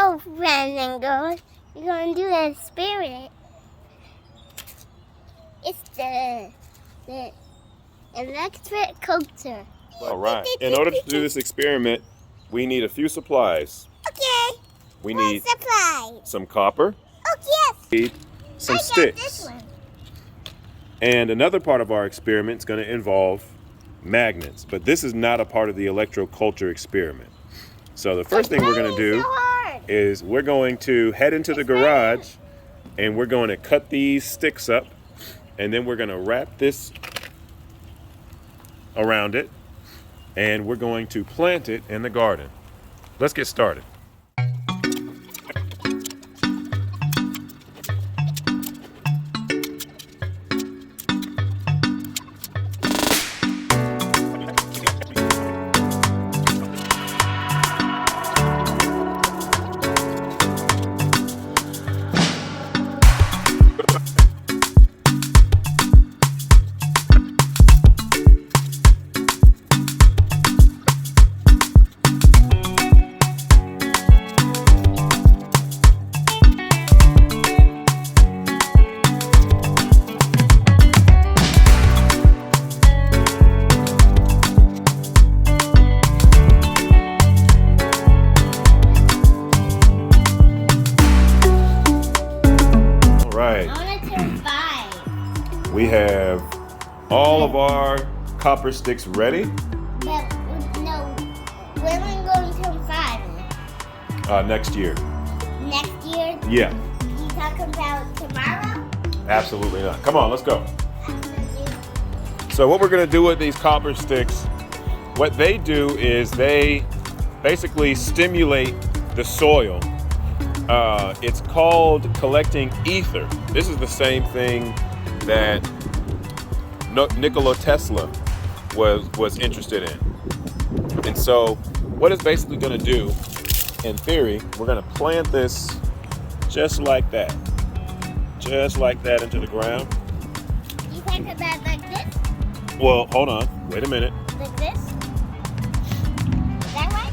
go, friends and girls. We're going to do an experiment. It's the ElectroCulture. All right. In order to do this experiment, we need a few supplies. Okay. We need supplies? some copper. Oh, yes. We need some I sticks. got this one. And another part of our experiment is going to involve magnets. But this is not a part of the ElectroCulture experiment. So the first thing we're going to do is we're going to head into the garage and we're going to cut these sticks up, and then we're going to wrap this around it, and we're going to plant it in the garden. Let's get started. Right. I want to turn 5. We have all of our copper sticks ready. But no, when am I going to turn 5? Next year. Next year? Yeah, You talking about tomorrow? absolutely not. Come on, let's go. So what we're gonna do with these copper sticks, what they do is they basically stimulate the soil. It's called collecting ether. This is the same thing that Nikola Tesla was interested in. And so what it's basically going to do, in theory, we're going to plant this just like that into the ground. You think about like this? Well, hold on, wait a minute. Like this? Is that right?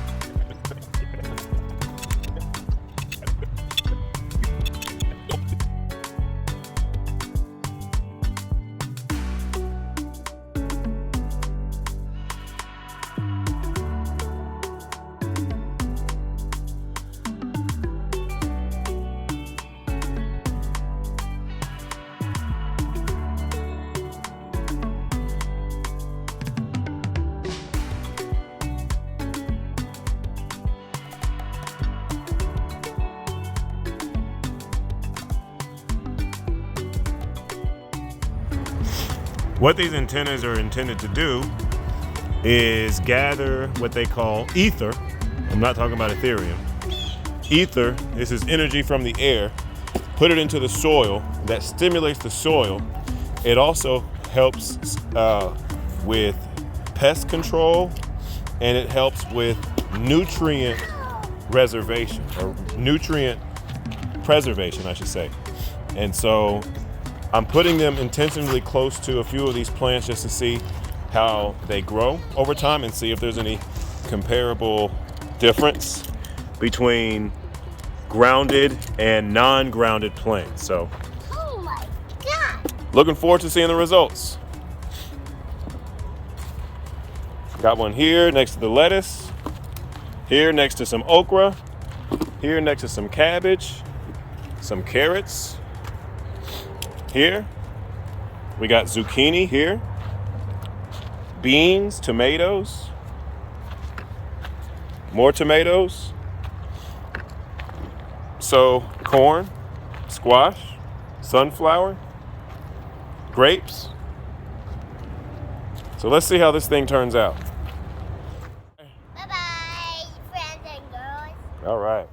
What these antennas are intended to do is gather what they call ether. I'm not talking about Ethereum. Ether, this is energy from the air, put it into the soil, that stimulates the soil. It also helps with pest control, and it helps with nutrient reservation, or nutrient preservation, I should say. And so I'm putting them intentionally close to a few of these plants just to see how they grow over time and see if there's any comparable difference between grounded and non-grounded plants. So, Oh my God! looking forward to seeing the results. Got one here next to the lettuce, here next to some okra, here next to some cabbage, some carrots. Here, we got zucchini here, beans, tomatoes, more tomatoes. So corn, squash, sunflower, grapes. So let's see how this thing turns out. Bye-bye, friends and girls. All right.